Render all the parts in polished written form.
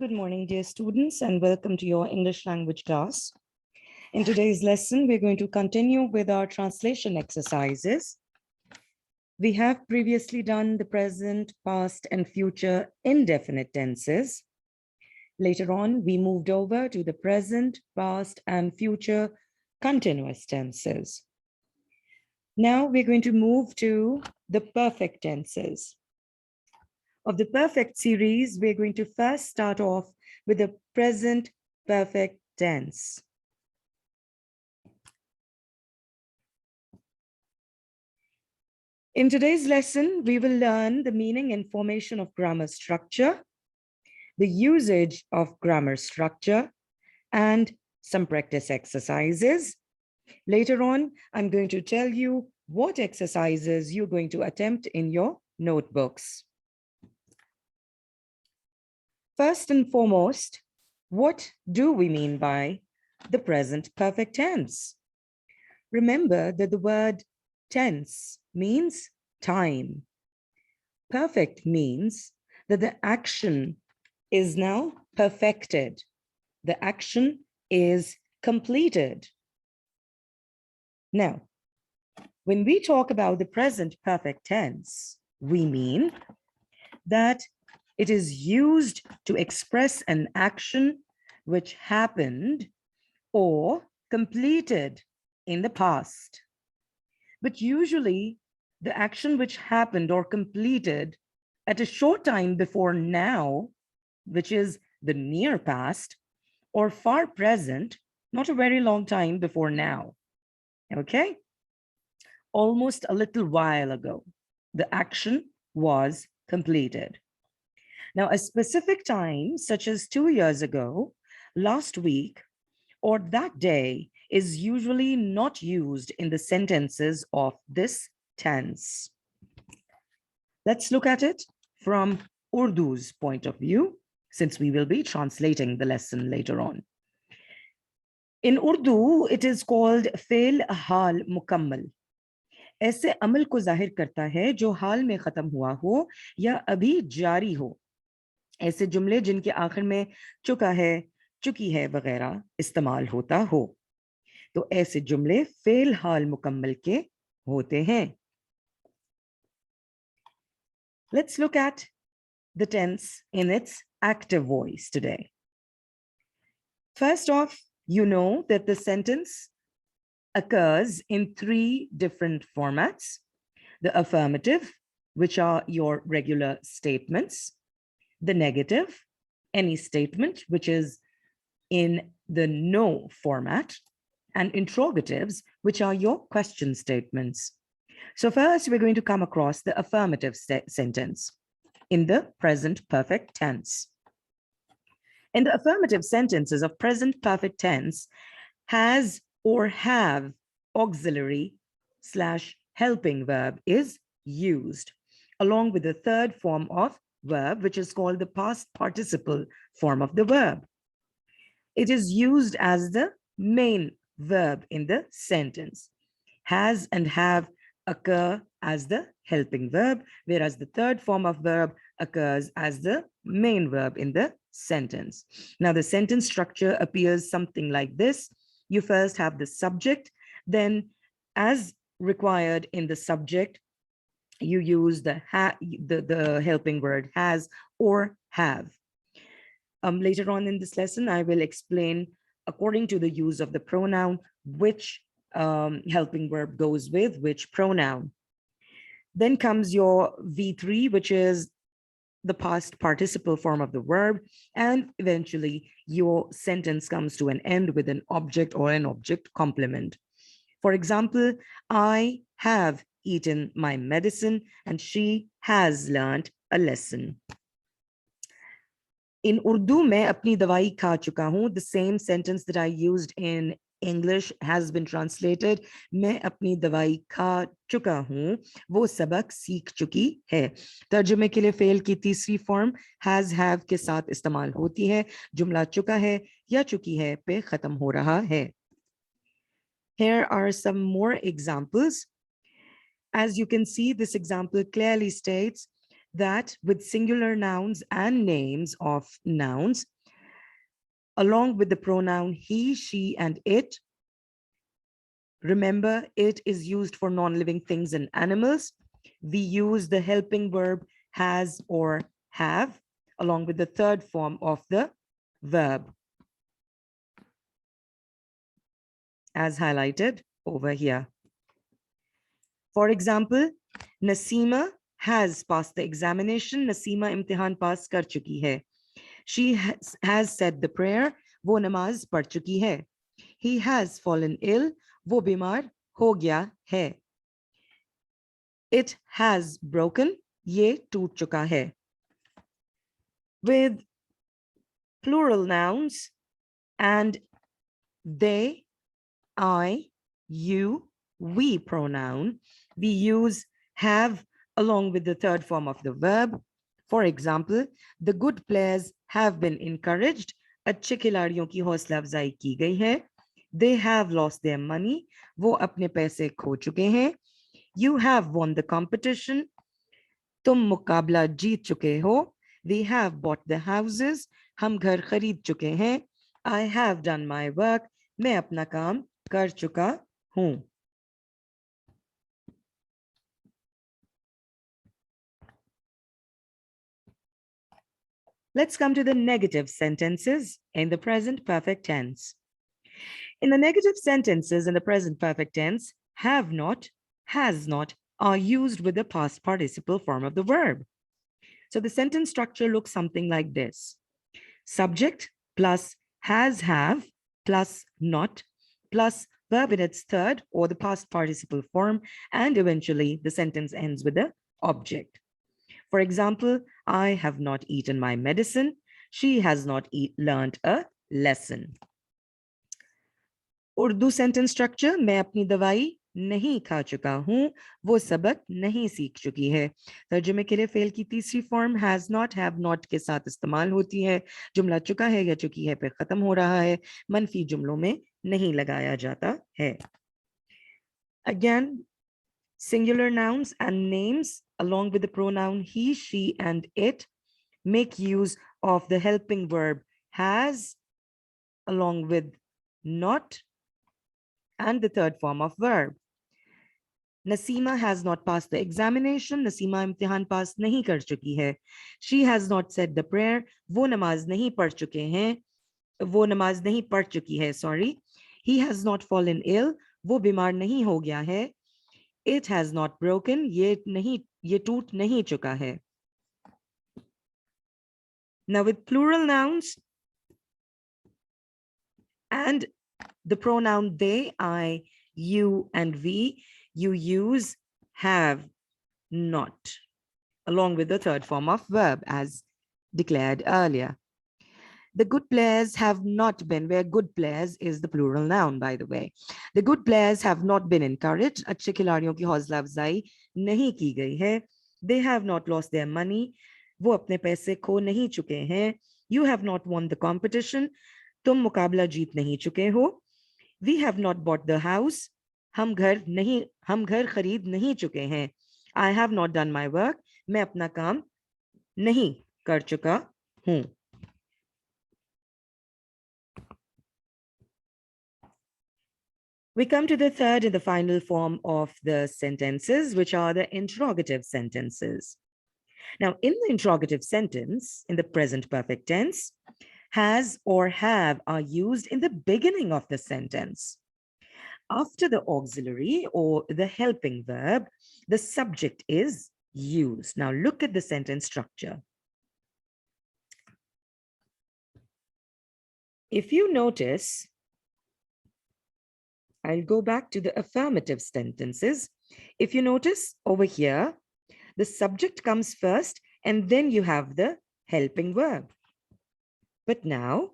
Good morning, dear students, and welcome to your English language class. In today's lesson, we're going to continue with our translation exercises. We have previously done the present, past, and future indefinite tenses. Later on, we moved over to the present, past, and future continuous tenses. Now we're going to move to the perfect tenses. Of the perfect series, we're going to first start off with the present perfect tense. In today's lesson, we will learn the meaning and formation of grammar structure, the usage of grammar structure, and some practice exercises. Later on, I'm going to tell you what exercises you're going to attempt in your notebooks. First and foremost, what do we mean by the present perfect tense? Remember that the word tense means time. Perfect means that the action is now perfected. The action is completed. Now, when we talk about the present perfect tense, we mean that it is used to express an action which happened or completed in the past. But usually, the action which happened or completed at a short time before now, which is the near past, or far present, not a very long time before now. Okay? Almost a little while ago, the action was completed. Now, a specific time, such as 2 years ago, last week, or that day is usually not used in the sentences of this tense. Let's look at it from Urdu's point of view, since we will be translating the lesson later on. In Urdu, it is called Fail Hal Mukammal. ऐसे अमल को जाहिर करता है जो हाल में खत्म हुआ हो या अभी जारी हो. ऐसे जुमले जिनके आखिर में चुका है, चुकी है वगैरह इस्तेमाल होता हो. तो ऐसे जुमले फेल हाल मुकम्मल के होते हैं. Let's look at the tense in its active voice today. First off, you know that the sentence occurs in 3 different formats. The affirmative, which are your regular statements. The negative, any statement which is in the no format, and interrogatives, which are your question statements. So first, we're going to come across the affirmative sentence in the present perfect tense. In the affirmative sentences of present perfect tense, has or have auxiliary / helping verb is used, along with the third form of verb, which is called the past participle form of the verb. It is used as the main verb in the sentence. Has and have occur as the helping verb, whereas the third form of verb occurs as the main verb in the sentence. Now, the sentence structure appears something like this. You first have the subject, then as required in the subject, you use the helping word has or have. Later on in this lesson, I will explain, according to the use of the pronoun, which helping verb goes with which pronoun. Then comes your V3, which is the past participle form of the verb, and eventually your sentence comes to an end with an object or an object complement. For example, I have eaten my medicine and she has learned a lesson. In Urdu, मैं अपनी दवाई खा चुका हूँ. The same sentence that I used in English has been translated. मैं अपनी दवाई खा चुका हूँ, वो सबक सीख चुकी है. तर्जुमे के लिए फेल की तीसरी फॉर्म has have के साथ इस्तेमाल होती है. जुमला चुका है या चुकी है पे खत्म हो रहा है. Here are some more examples. As you can see, this example clearly states that with singular nouns and names of nouns, along with the pronoun he, she, and it, remember, it is used for non-living things and animals. We use the helping verb has or have along with the third form of the verb, as highlighted over here. For example, Nasima has passed the examination. Nasima imtihan pass kar chuki hai. She has said the prayer. वो नमाज पढ़ चुकी है. He has fallen ill. वो बीमार हो गया है. It has broken. ये टूट चुका है. With plural nouns and they, I, you, we pronoun, we use have along with the third form of the verb. For example, the good players have been encouraged. अच्छे खिलाड़ियों की हौसला अफजाई की गई है. They have lost their money. वो अपने पैसे खो चुके हैं. You have won the competition. तुम मुकाबला जीत चुके हो. We have bought the houses. हम घर खरीद चुके हैं. I have done my work. मैं अपना काम कर चुका हूं. Let's come to the negative sentences in the present perfect tense. In the negative sentences in the present perfect tense, have not, has not are used with the past participle form of the verb. So the sentence structure looks something like this. Subject plus has, have plus not plus verb in its third or the past participle form, and eventually the sentence ends with the object. For example, I have not eaten my medicine. She has not learned a lesson. Urdu sentence structure, मैं अपनी दवाई नहीं खा चुका हूं, वो सबक नहीं सीख चुकी है. तर्जुमे के लिए फेल की तीसरी form has not, have not के साथ इस्तेमाल होती है. जुमला चुका है या चुकी है पे खत्म हो रहा है. मनफी जुमलों में नहीं लगाया जाता है. Again, singular nouns and names along with the pronoun he, she, and it make use of the helping verb has along with not and the third form of verb. Nasima has not passed the examination. Nasima imtihan pass nahi kar chuki hai. She has not said the prayer. वो नमाज नहीं पढ़ चुके हैं. वो नमाज नहीं पढ़ चुकी है. Sorry. He has not fallen ill. वो बीमार नहीं हो गया है. It has not broken. ये टूट नहीं चुका है. Now with plural nouns and the pronoun they, I, you, and we, you use have not along with the third form of verb as declared earlier. The good players have not been, where good players is the plural noun, by the way. The good players have not been encouraged. अच्छे खिलाड़ियों की हौसला अफजाई नहीं की गई है. They have not lost their money. वो अपने पैसे खो नहीं चुके हैं. You have not won the competition. तुम मुकाबला जीत नहीं चुके हो. We have not bought the house. हम घर खरीद नहीं चुके हैं. I have not done my work. मैं अपना काम नहीं कर चुका हूं. We come to the third and the final form of the sentences, which are the interrogative sentences. Now, in the interrogative sentence, in the present perfect tense, has or have are used in the beginning of the sentence. After the auxiliary or the helping verb, the subject is used. Now, look at the sentence structure. If you notice, I'll go back to the affirmative sentences. If you notice over here, the subject comes first and then you have the helping verb. But now,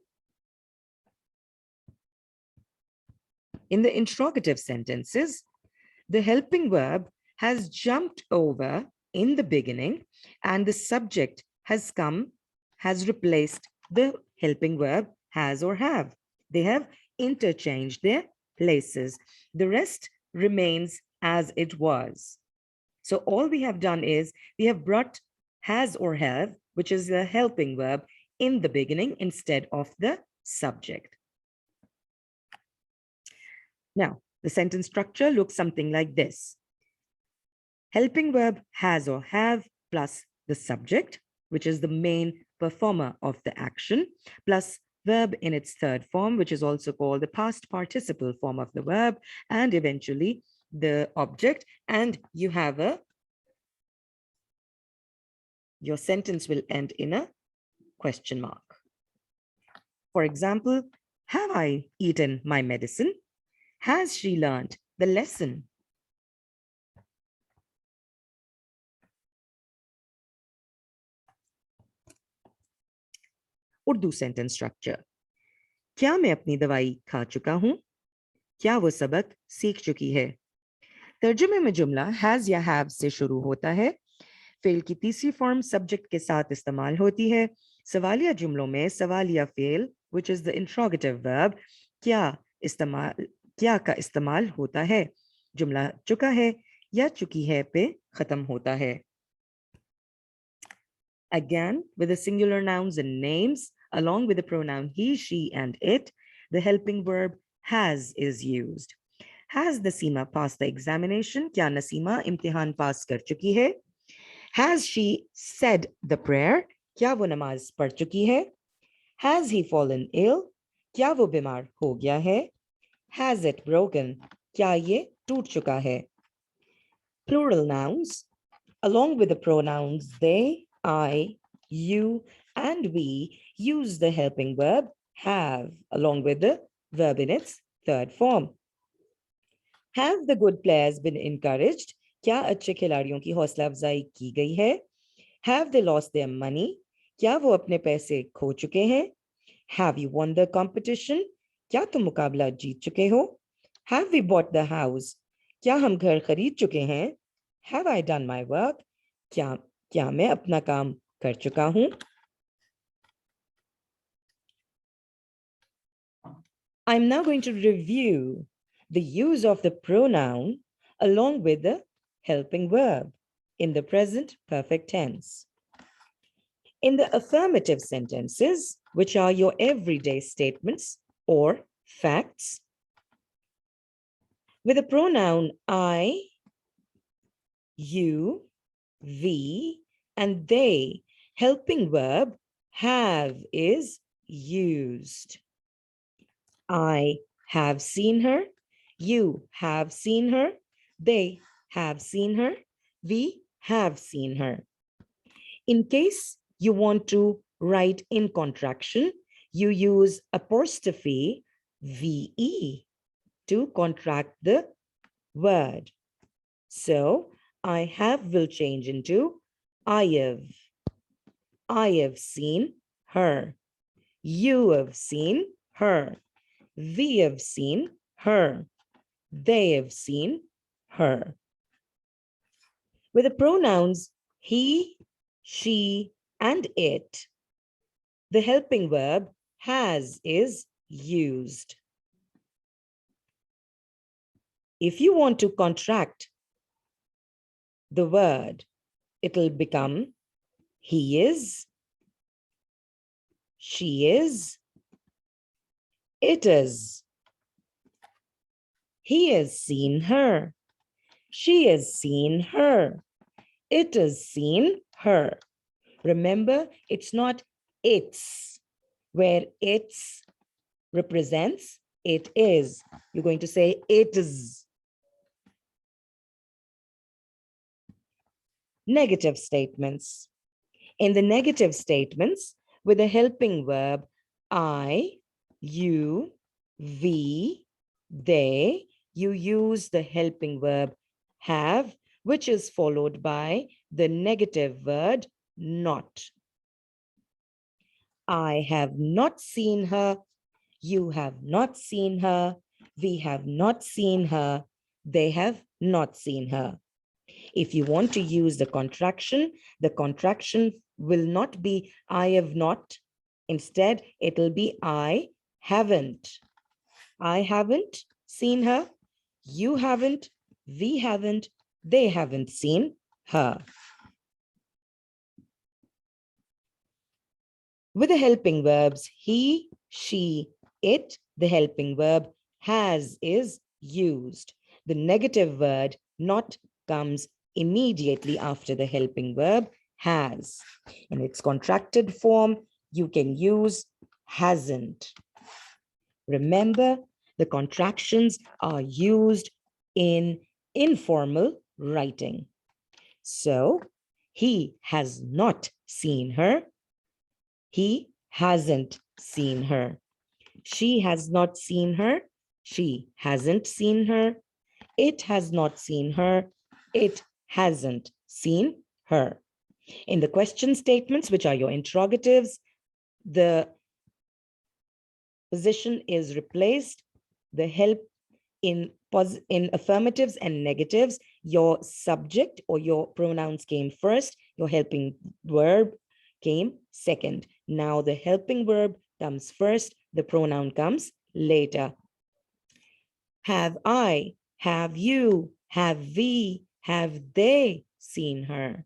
in the interrogative sentences, the helping verb has jumped over in the beginning and the subject has replaced the helping verb has or have. They have interchanged their places. The rest remains as it was. So all we have done is we have brought has or have, which is the helping verb, in the beginning instead of the subject. Now, the sentence structure looks something like this. Helping verb has or have plus the subject, which is the main performer of the action, plus verb in its third form, which is also called the past participle form of the verb, and eventually the object. And you have your sentence will end in a question mark. For example, have I eaten my medicine? Has she learned the lesson? Urdu sentence structure. क्या मैं अपनी दवाई खा चुका हूं? क्या वो सबक सीख चुकी है? तर्जुमे में जुमला हैज या हैव से शुरू होता है. फेल की तीसरी फॉर्म सब्जेक्ट के साथ इस्तेमाल होती है. सवालिया जुमलों में सवालिया fail which is the interrogative verb क्या का इस्तेमाल होता है. जुमला चुका है या चुकी है पे खत्म होता है. Again, with the singular nouns and names, along with the pronoun he, she, and it, the helping verb has is used. Has Nasima passed the examination? Kya Nasima imtihan pass kar chuki hai? Has she said the prayer? Kya wo namaz pad chuki hai? Has he fallen ill? Kya wo bimar ho gaya hai? Has it broken? Kya ye toot chuka hai? Plural nouns, along with the pronouns they, I, you, and we, use the helping verb have along with the verb in its third form. Have the good players been encouraged? क्या अच्छे खिलाड़ियों की हौसला अफजाई की गई है? Have they lost their money? क्या वो अपने पैसे खो चुके हैं? Have you won the competition? क्या तुम मुकाबला जीत चुके हो? Have we bought the house? क्या हम घर खरीद चुके हैं? Have I done my work? क्या मैं अपना काम कर चुका हूं? I'm now going to review the use of the pronoun along with the helping verb in the present perfect tense. In the affirmative sentences, which are your everyday statements or facts, with the pronoun I, you, we, and they, helping verb have is used. I have seen her. You have seen her. They have seen her. We have seen her. In case you want to write in contraction, you use apostrophe VE to contract the word. So I have will change into I have. I have seen her. You have seen her. We have seen her. They have seen her. With the pronouns he, she, and it, the helping verb has is used. If you want to contract the word, it'll become he is, she is, it is. He has seen her. She has seen her. It has seen her. Remember, it's not it's, where it's represents it is. You're going to say it is. Negative statements. In the negative statements, with the helping verb I, you, we, they, you use the helping verb have, which is followed by the negative word not. I have not seen her. You have not seen her. We have not seen her. They have not seen her. If you want to use the contraction will not be I have not. Instead, it'll be I haven't. I haven't seen her. You haven't. We haven't. They haven't seen her. With the helping verbs he, she, it, the helping verb has is used. The negative word not comes immediately after the helping verb has. In its contracted form, you can use hasn't. Remember, the contractions are used in informal writing. So, he has not seen her. He hasn't seen her. She has not seen her. She hasn't seen her. It has not seen her. It hasn't seen her. In the question statements, which are your interrogatives, the position is replaced. The help in affirmatives and negatives, your subject or your pronouns came first, your helping verb came second. Now the helping verb comes first, the pronoun comes later. Have I, have you, have we, have they seen her?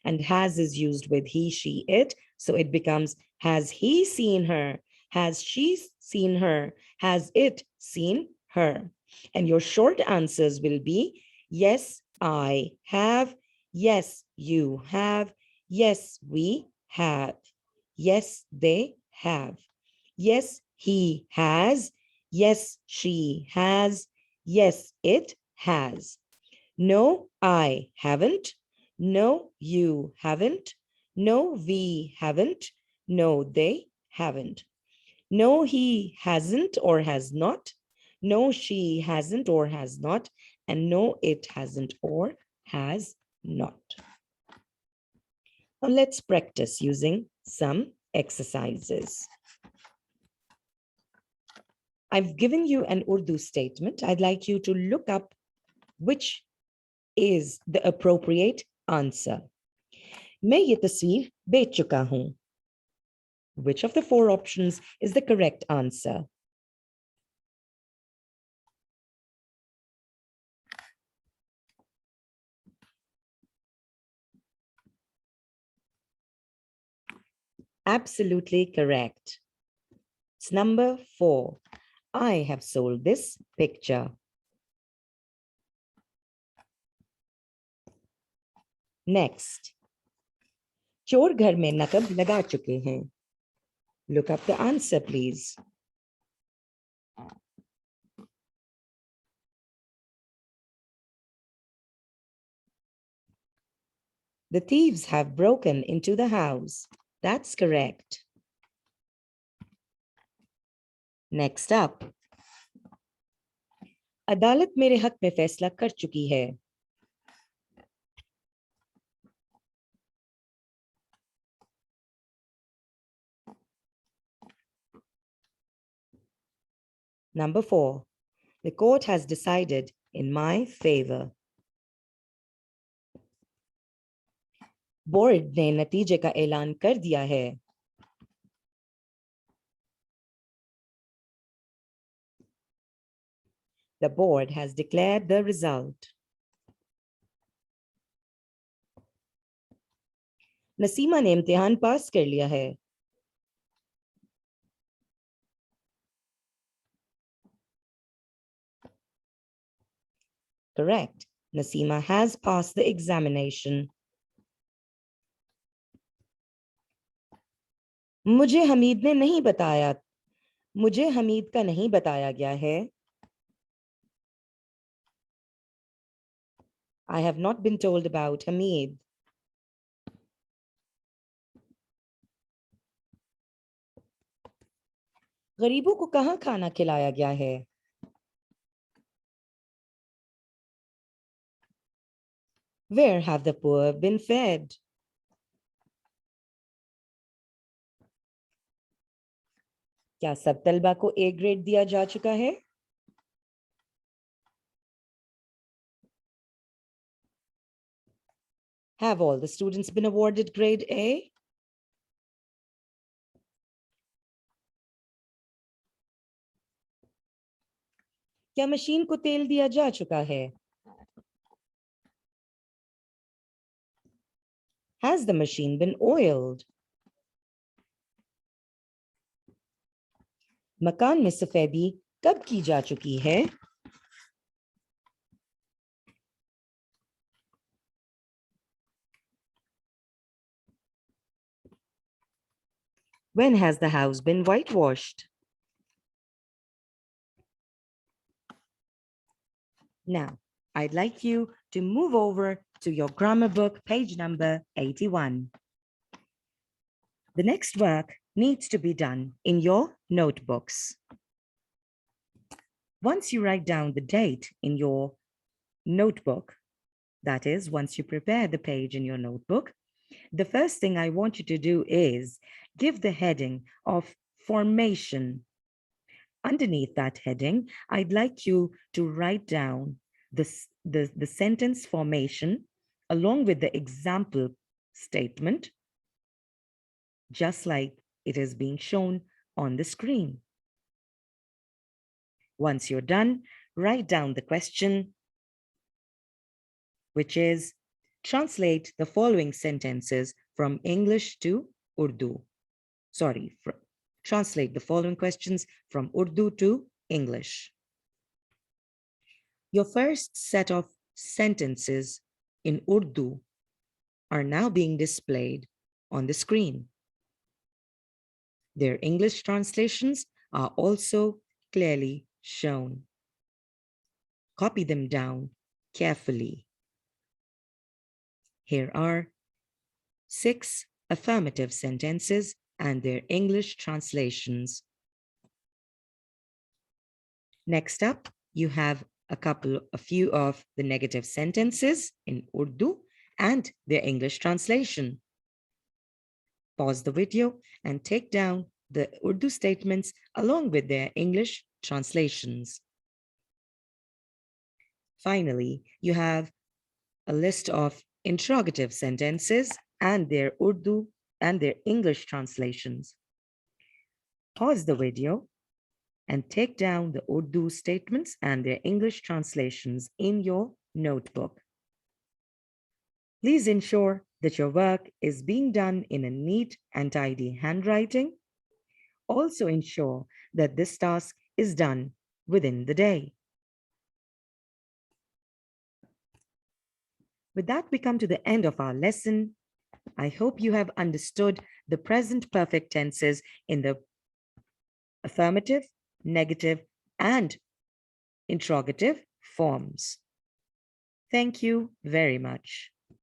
And has is used with he, she, it. So it becomes, has he seen her? Has she seen her? Has it seen her? And your short answers will be, yes, I have. Yes, you have. Yes, we have. Yes, they have. Yes, he has. Yes, she has. Yes, it has. No, I haven't. No, you haven't. No, we haven't. No, they haven't. No, he hasn't or has not. No, she hasn't or has not. And no, it hasn't or has not. Now let's practice using some exercises. I've given you an Urdu statement. I'd like you to look up which is the appropriate answer. मैं ये तस्वीर बेच चुका हूं. Which of the four options is the correct answer? Absolutely correct. It's number 4. I have sold this picture. Next. चोर घर में नकब लगा चुके हैं. Look up the answer, please. The thieves have broken into the house. That's correct. Next up. अदालत मेरे हक में फैसला कर चुकी है. Number 4. The court has decided in my favor. Board ने नतीजे का ऐलान कर दिया है. The board has declared the result. Naseema ने इम्तिहान पास कर लिया है. Correct. Nasima has passed the examination. मुझे हमीद ने नहीं बताया. मुझे हमीद का नहीं बताया गया है. I have not been told about Hamid. गरीबों को कहाँ खाना खिलाया गया है? Where have the poor been fed? क्या सब तलबा को A ग्रेड दिया जा चुका है? Have all the students been awarded grade A? क्या मशीन को तेल दिया जा चुका है? Has the machine been oiled? मकान में सफेदी कब की जा चुकी है? When has the house been whitewashed? Now, I'd like you to move over to your grammar book, page number 81. The next work needs to be done in your notebooks. Once you write down the date in your notebook, that is, once you prepare the page in your notebook, the first thing I want you to do is give the heading of formation. Underneath that heading, I'd like you to write down the sentence formation along with the example statement, just like it is being shown on the screen. Once you're done, write down the question, which is translate the following sentences from English to Urdu. Translate the following questions from Urdu to English. Your first set of sentences in Urdu are now being displayed on the screen. Their English translations are also clearly shown. Copy them down carefully. Here are 6 affirmative sentences and their English translations. Next up, you have a few of the negative sentences in Urdu and their English translation. Pause the video and take down the Urdu statements along with their English translations. Finally, you have a list of interrogative sentences and their Urdu and their English translations. Pause the video and take down the Urdu statements and their English translations in your notebook. Please ensure that your work is being done in a neat and tidy handwriting. Also ensure that this task is done within the day. With that, we come to the end of our lesson. I hope you have understood the present perfect tenses in the affirmative, negative, and interrogative forms. Thank you very much.